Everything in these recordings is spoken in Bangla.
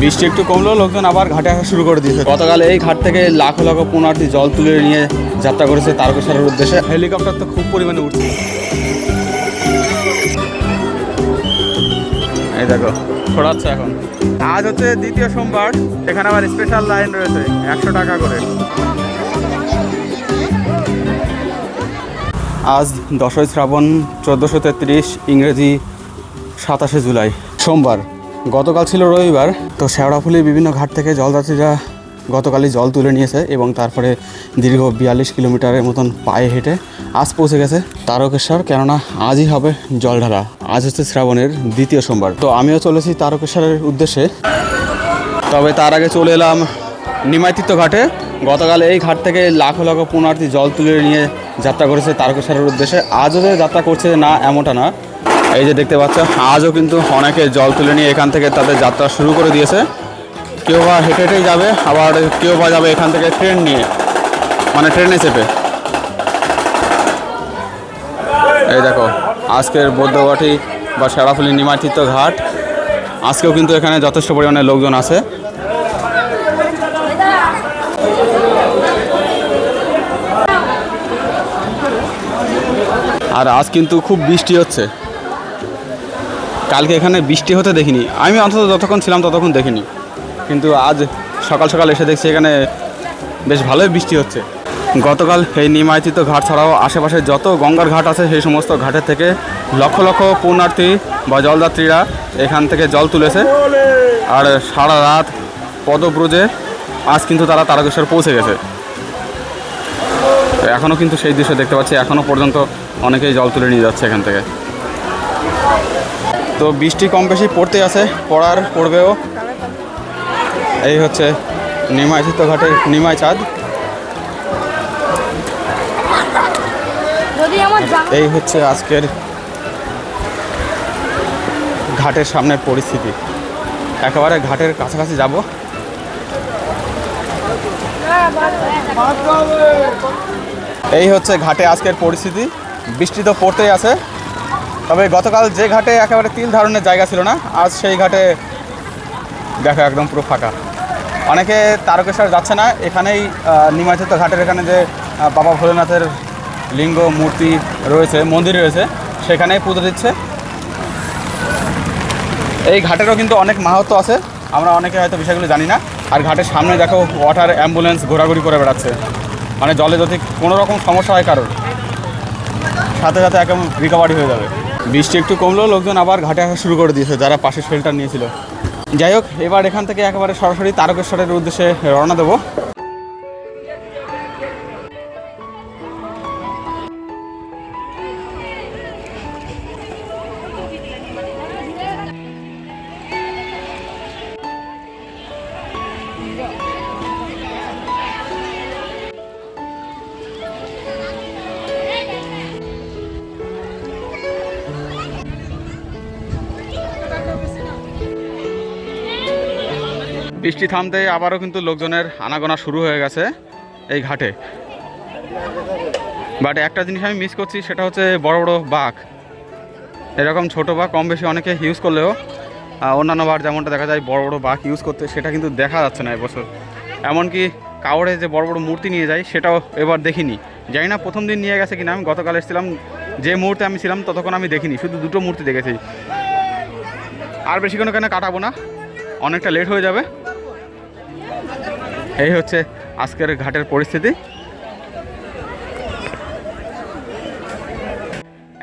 বৃষ্টি একটু কমলেও লোকজন আবার ঘাটে আসা শুরু করে দিয়েছে। গতকাল এই ঘাট থেকে লাখো লাখো পুণ্যার্থী জল তুলে নিয়ে যাত্রা করেছে তারকেশ্বরের উদ্দেশ্যে। হেলিকপ্টার তো খুব পরিমাণে উঠছে। এই দেখো ছড়াচ্ছে এখন। আজ হচ্ছে দ্বিতীয় সোমবার, এখানে আবার স্পেশাল লাইন রয়েছে 100 টাকা করে। আজ 10ই শ্রাবণ 1433, ইংরেজি 27শে জুলাই, সোমবার। গতকাল ছিল রবিবার। তো শেওড়াফুলির বিভিন্ন ঘাট থেকে জলযাত্রীরা গতকালই জল তুলে নিয়েছে এবং তারপরে দীর্ঘ 42 কিলোমিটারের মতন পায়ে হেঁটে আজ পৌঁছে গেছে তারকেশ্বর। কেননা আজই হবে জল ঢালা। আজ হচ্ছে শ্রাবণের দ্বিতীয় সোমবার। তো আমিও চলেছি তারকেশ্বরের উদ্দেশ্যে। তবে তার আগে চলে এলাম নিমাইতীর্থ ঘাটে। গতকাল এই ঘাট থেকে লাখো লাখো পুণ্যার্থী জল তুলে নিয়ে যাত্রা করেছে তারকেশ্বরের উদ্দেশ্যে। আজও যে যাত্রা করছে না এমনটা না। এই যে দেখতে পাচ্ছ, আজও কিন্তু অনেকে জল তুলে নিয়ে এখান থেকে তাদের যাত্রা শুরু করে দিয়েছে। কেউ বা হেঁটে হেঁটেই যাবে, আবার কেউ বা যাবে এখান থেকে ট্রেন নিয়ে, মানে ট্রেনে চেপে। এই দেখো আজকের বৌদ্ধবাটি বা শেওড়াফুলি নিমাইতীর্থ ঘাট, আজকেও কিন্তু এখানে যথেষ্ট পরিমাণে লোকজন আছে। আর আজ কিন্তু খুব বৃষ্টি হচ্ছে। কালকে এখানে বৃষ্টি হতে দেখিনি আমি, অন্তত যতক্ষণ ছিলাম ততক্ষণ দেখিনি। কিন্তু আজ সকাল সকাল এসে দেখছি এখানে বেশ ভালোই বৃষ্টি হচ্ছে। গতকাল এই নিমাইতীর্থ ঘাট ছাড়াও আশেপাশে যত গঙ্গার ঘাট আছে সেই সমস্ত ঘাটের থেকে লক্ষ লক্ষ পুণ্যার্থী বা জলযাত্রীরা এখান থেকে জল তুলেছে। আর সারা রাত পদব্রজে আজ কিন্তু তারা তারকেশ্বর পৌঁছে গেছে। এখনও কিন্তু সেই দৃশ্য দেখতে পাচ্ছি, এখনও পর্যন্ত অনেকেই জল তুলে নিয়ে যাচ্ছে এখান থেকে। তো বৃষ্টি কম বেশি পড়তে আছে, পড়বেও। এই হচ্ছে নিমাইতীর্থ ঘাটের নিমাই চাঁদ। এই হচ্ছে আজকের ঘাটের সামনের পরিস্থিতি। একেবারে ঘাটের কাছাকাছি যাব। এই হচ্ছে ঘাটে আজকের পরিস্থিতি। বৃষ্টি তো পড়তেই আছে, তবে গতকাল যে ঘাটে একেবারে তিল ধারণের জায়গা ছিল না, আজ সেই ঘাটে দেখো একদম পুরো ফাঁকা। অনেকে তারকেশ্বর যাচ্ছে না, এখানেই নিমাইতীর্থ ঘাটের এখানে যে বাবা ভোলেনাথের লিঙ্গ মূর্তি রয়েছে, মন্দির রয়েছে, সেখানেই পুজো দিচ্ছে। এই ঘাটেরও কিন্তু অনেক মাহাত্ম্য আছে, আমরা অনেকে হয়তো বিষয়গুলো জানি না। আর ঘাটের সামনে দেখো ওয়াটার অ্যাম্বুলেন্স ঘোরাঘুরি করে বেড়াচ্ছে। মানে জলে যদি কোনো রকম সমস্যা হয় কারোর, সাথে সাথে একদম রিকভারি হয়ে যাবে। বৃষ্টি একটু কমলেও লোকজন আবার ঘাটে আসা শুরু করে দিয়েছে যারা পাশে শেল্টার নিয়েছিল। যাই হোক, এবার এখান থেকে একেবারে সরাসরি তারকেশ্বরের উদ্দেশ্যে রওনা দেবো। বৃষ্টি থামতে আবারও কিন্তু লোকজনের আনাগোনা শুরু হয়ে গেছে এই ঘাটে। বাট একটা জিনিস আমি মিস করছি, সেটা হচ্ছে বড় বড় বাঘ। এরকম ছোটো বাঘ কম বেশি অনেকে ইউজ করলেও অন্যান্য বার যেমনটা দেখা যায় বড় বড় বাঘ ইউজ করতে, সেটা কিন্তু দেখা যাচ্ছে না এবছর। এমনকি কাউড়ে যে বড় বড় মূর্তি নিয়ে যায় সেটাও এবার দেখিনি। জানি না প্রথম দিন নিয়ে গেছে কিনা। আমি গতকাল এসেছিলাম, যে মুহূর্তে আমি ছিলাম ততক্ষণ আমি দেখিনি, শুধু দুটো মূর্তি দেখেছি। আর বেশিক্ষণ কেন কাটাবো না, অনেকটা লেট হয়ে যাবে। এই হচ্ছে আজকের ঘাটের পরিস্থিতি।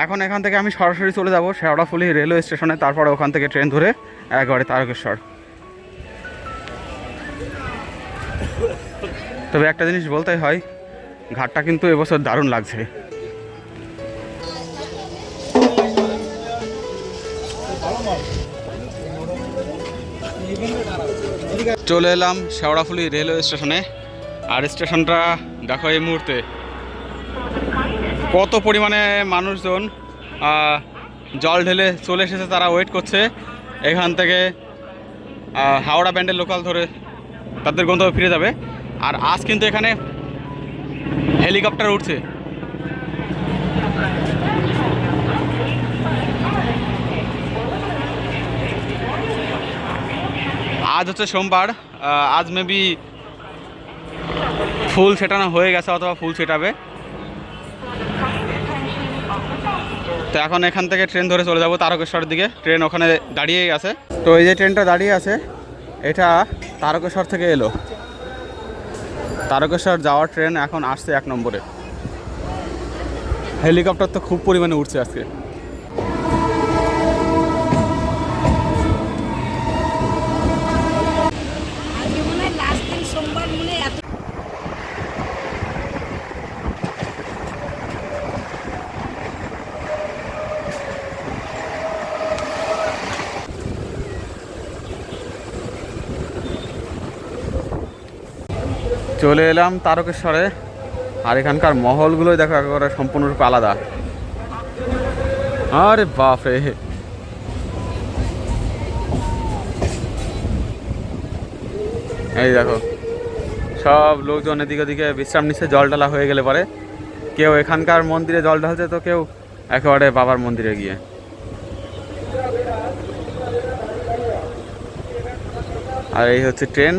এখন এখান থেকে আমি সরাসরি চলে যাব শেওড়াফুলি রেলওয়ে স্টেশনে, তারপরে ওখান থেকে ট্রেন ধরে একবারে তারকেশ্বর। তবে একটা জিনিস বলতেই হয়, ঘাটটা কিন্তু এবছর দারুণ লাগছে। চলে এলাম শেওড়াফুলি রেলওয়ে স্টেশনে। আর স্টেশনটা দেখো এই মুহূর্তে কত পরিমাণে মানুষজন জল ঢেলে চলে এসেছে। তারা ওয়েট করছে এখান থেকে হাওড়া ব্যান্ডেল লোকাল ধরে তাদের গন্তব্যে ফিরে যাবে। আর আজ কিন্তু এখানে হেলিকপ্টার উঠছে। আজ আজ হচ্ছে সোমবার, আজ মেবি ফুল ছেটানো হয়ে গেছে অথবা ফুল ছেটাবে। তো এখন এখান থেকে ট্রেন ধরে চলে যাব তারকেশ্বরের দিকে। ট্রেন ওখানে দাঁড়িয়েই আছে। তো এই যে ট্রেনটা দাঁড়িয়ে আছে এটা তারকেশ্বর থেকে এলো। তারকেশ্বর যাওয়ার ট্রেন এখন আসছে 1 নম্বরে। হেলিকপ্টার তো খুব পরিমাণে উঠছে আজকে। চলে এলাম তারকেশ্বরে। আর এখানকার মহলগুলোই দেখো একেবারে সম্পূর্ণরূপে আলাদা। আরে বাপরে, এই দেখো সব লোকজন এদিকে ওদিকে বিশ্রাম নিচ্ছে জল ঢালা হয়ে গেলে পরে। কেউ এখানকার মন্দিরে জল ঢালছে, তো কেউ একেবারে বাবার মন্দিরে গিয়ে। আর এই হচ্ছে ট্রেন,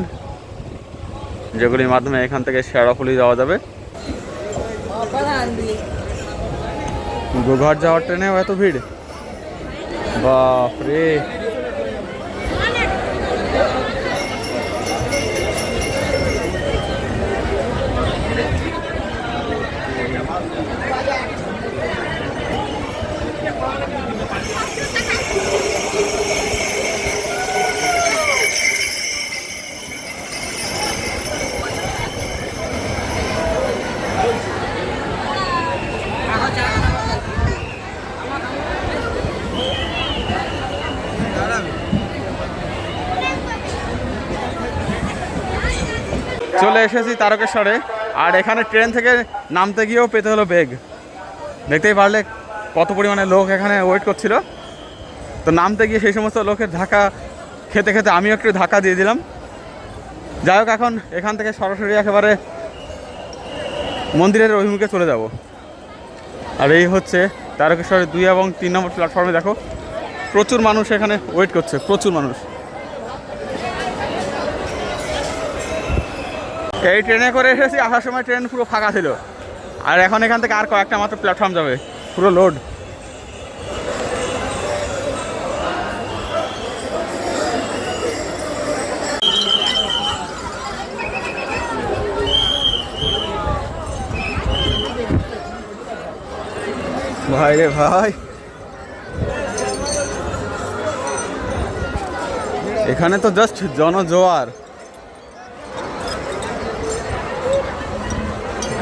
যেগুলির মাধ্যমে এখান থেকে শেওড়াফুলি যাওয়া যাবে। গোঘাট যাওয়ার ট্রেনেও এত ভিড়, বাপরে। চলে এসেছি তারকেশ্বরে। আর এখানে ট্রেন থেকে নামতে গিয়েও পেতে হলো বেগ। দেখতেই পারলে কত পরিমাণে লোক এখানে ওয়েট করছিল। তো নামতে গিয়ে সেই সমস্ত লোকের ধাক্কা খেতে খেতে আমিও একটু ধাক্কা দিয়ে দিলাম। যাই হোক, এখন এখান থেকে সরাসরি একেবারে মন্দিরের অভিমুখে চলে যাব। আর এই হচ্ছে তারকেশ্বরের 2 এবং 3 নম্বর প্ল্যাটফর্মে। দেখো প্রচুর মানুষ এখানে ওয়েট করছে, প্রচুর মানুষ। এই ট্রেনে করে এসেছি, আসার সময় ট্রেন পুরো ফাঁকা ছিল। আর এখন এখান থেকে আর কয়েকটা মাত্র প্ল্যাটফর্ম যাবে, পুরো লোড। ভাই রে ভাই, এখানে তো জাস্ট জনজোয়ার।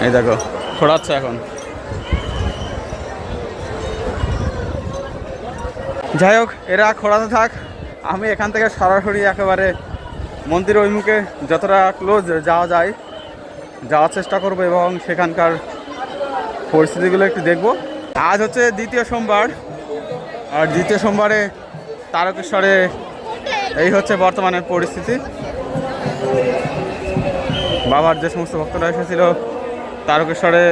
এই দেখো খোঁড়াচ্ছে এখন। যাই হোক, এরা খোঁড়াতে থাক, আমি এখান থেকে সরাসরি একেবারে মন্দির অভিমুখে যতটা ক্লোজ যাওয়া যায় যাওয়ার চেষ্টা করব এবং সেখানকার পরিস্থিতিগুলো একটু দেখব। আজ হচ্ছে 2য় সোমবার। আর 2য় সোমবারে তারকেশ্বরে এই হচ্ছে বর্তমানে পরিস্থিতি। বাবার যে সমস্ত ভক্তরা এসেছিল তারকেশ্বরে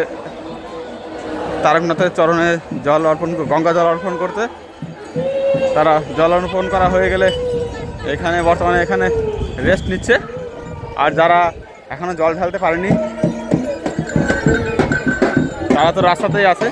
তারকনাথের চরণে জল অর্পণ, গঙ্গা জল অর্পণ করতে, তারা জল অর্পণ করা হয়ে গেলে এখানে বর্তমানে এখানে রেস্ট নিচ্ছে। আর যারা এখনও জল ঢালতে পারেনি তারা তো রাস্তাতেই আছে।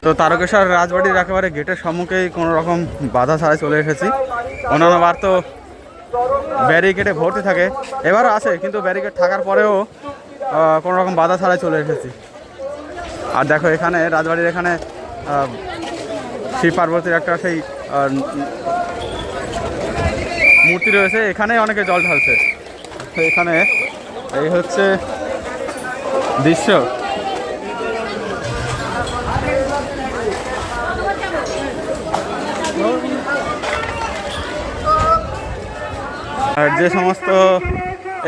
তো তারকেশ্বর রাজবাড়ির একেবারে গেটের সম্মুখেই কোনো রকম বাধা ছাড়াই চলে এসেছি। অন্যান্য বার তো ব্যারিকেডে ভর্তি থাকে, এবারও আছে, কিন্তু ব্যারিকেড থাকার পরেও কোনো রকম বাধা ছাড়াই চলে এসেছি। আর দেখো এখানে রাজবাড়ির এখানে শিব পার্বতীর একটা সেই মূর্তি রয়েছে, এখানে অনেকে জল ঢালছে। তো এখানে এই হচ্ছে দৃশ্য। আর যে সমস্ত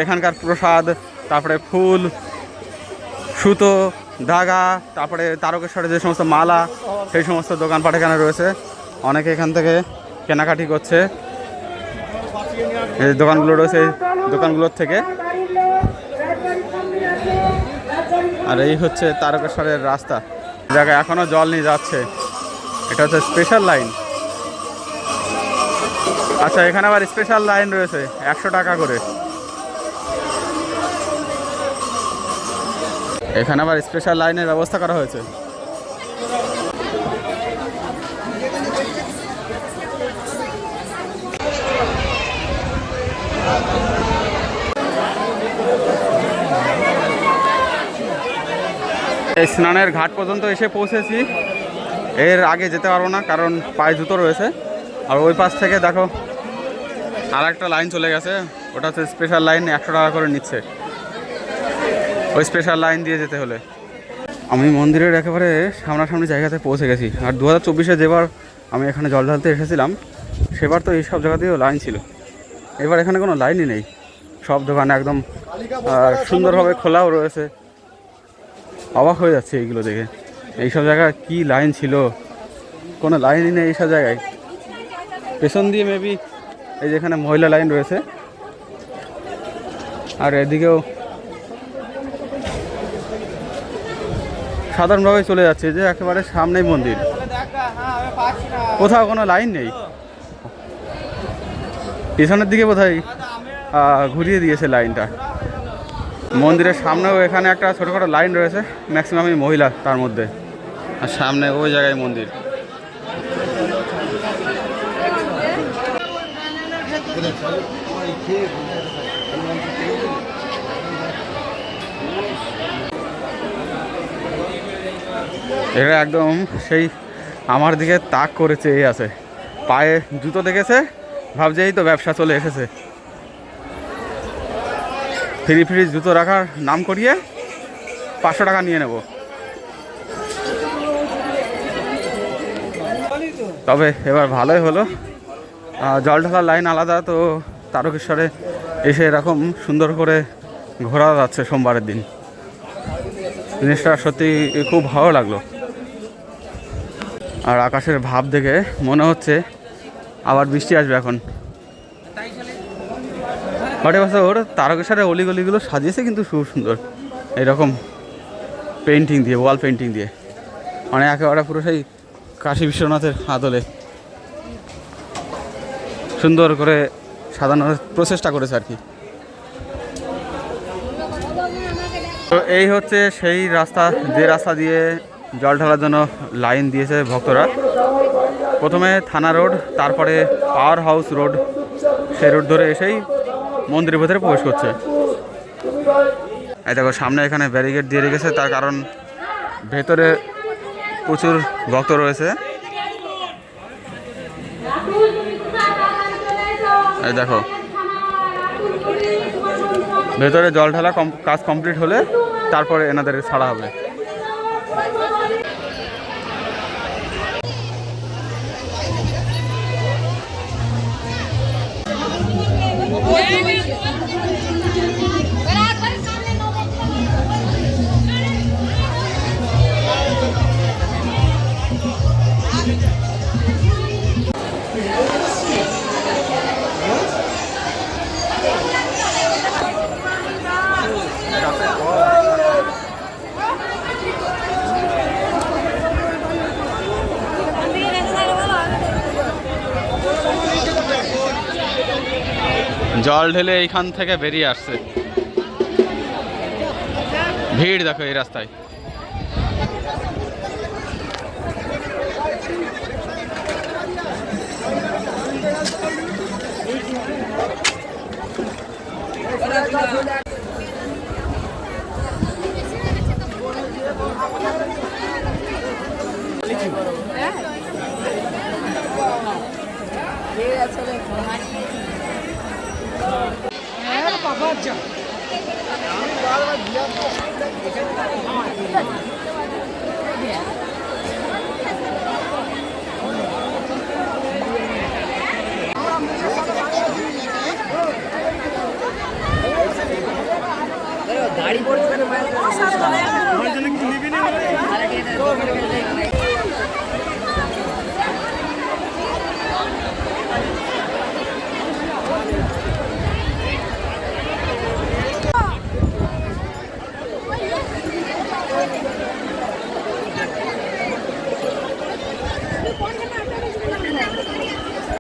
এখানকার প্রসাদ, তারপরে ফুল, সুতো, ধাগা, তারপরে তারকেশ্বরে যে সমস্ত মালা, সেই সমস্ত দোকানপাট এখানে রয়েছে। অনেকে এখান থেকে কেনাকাটি করছে। এই দোকানগুলো রয়েছে, এই দোকানগুলোর থেকে। আর এই হচ্ছে তারকেশ্বরের রাস্তা, জায়গায় এখনো জল নিয়ে যাচ্ছে। এটা হচ্ছে স্পেশাল লাইন। আচ্ছা, এখানে আবার স্পেশাল লাইন রয়েছে 100 টাকা করে। এখানে আবার স্পেশাল লাইনের ব্যবস্থা করা হয়েছে। এই স্নানের ঘাট পর্যন্ত এসে পৌঁছেছি। এর আগে যেতে পারবো না, কারণ পায়ে জুতো রয়েছে। আর ওই পাশ থেকে দেখো আর একটা লাইন চলে গেছে, ওটা হচ্ছে স্পেশাল লাইন, 100 টাকা করে নিচ্ছে ওই স্পেশাল লাইন দিয়ে যেতে হলে। আমি মন্দিরের একেবারে সামনাসামনি জায়গাতে পৌঁছে গেছি। আর 2024-এ যেবার আমি এখানে জল ঢালতে এসেছিলাম, সেবার তো এইসব জায়গাতেও লাইন ছিল। এবার এখানে কোনো লাইনই নেই, সব দোকানে একদম সুন্দরভাবে খোলাও রয়েছে। অবাক হয়ে যাচ্ছে এইগুলো দেখে। এইসব জায়গায় কি লাইন ছিল, কোনো লাইনই নেই এইসব জায়গায়। পেছন দিয়ে মেবি এই যেখানে মহিলা লাইন রয়েছে, আর এদিকেও সাধারণভাবে চলে যাচ্ছে। যে একেবারে সামনেই মন্দির, কোথাও কোনো লাইন নেই। পেছনের দিকে বোধহয় ঘুরিয়ে দিয়েছে লাইনটা। মন্দিরের সামনেও এখানে একটা ছোটোখাটো লাইন রয়েছে, ম্যাক্সিমামই মহিলা তার মধ্যে। আর সামনে ওই জায়গায় মন্দির। এরা একদম সেই আমার দিকে তাক করে চেয়ে আছে, পায়ে জুতো দেখেছে, ভাবছে এই তো ব্যবসা চলে এসেছে। ফ্রি ফ্রি জুতো রাখার নাম করিয়ে 500 টাকা নিয়ে নেব। তবে এবার ভালোই হলো, জল ঢালার লাইন আলাদা, তো তারকেশ্বরে এসে এরকম সুন্দর করে ঘোরা যাচ্ছে সোমবারের দিন। জিনিসটা সত্যি খুব ভালো লাগলো। আর আকাশের ভাব দেখে মনে হচ্ছে আবার বৃষ্টি আসবে এখন। বাট এবছর তারকেশ্বরের অলিগলিগুলো সাজিয়েছে কিন্তু খুব সুন্দর, এরকম পেন্টিং দিয়ে, ওয়াল পেন্টিং দিয়ে, মানে একেবারে পুরো সেই কাশী বিশ্বনাথের আদলে সুন্দর করে সাজানোর প্রচেষ্টা করেছে আর কি। তো এই হচ্ছে সেই রাস্তা, যে রাস্তা দিয়ে জল ঢালার জন্য লাইন দিয়েছে ভক্তরা। প্রথমে থানা রোড, তারপরে পাওয়ার হাউস রোড, সেই রোড ধরে এসেই মন্দিরের ভেতরে প্রবেশ করছে। এই দেখো সামনে এখানে ব্যারিকেড দিয়ে রেখেছে, তার কারণ ভেতরে প্রচুর ভক্ত রয়েছে। এই দেখো ভেতরে জল ঢালা কাজ কমপ্লিট হলে তারপরে এনাদের ছাড়া হবে। জল ঢেলে এইখান থেকে বেরিয়ে আসছে, ভিড় দেখো এই রাস্তায়।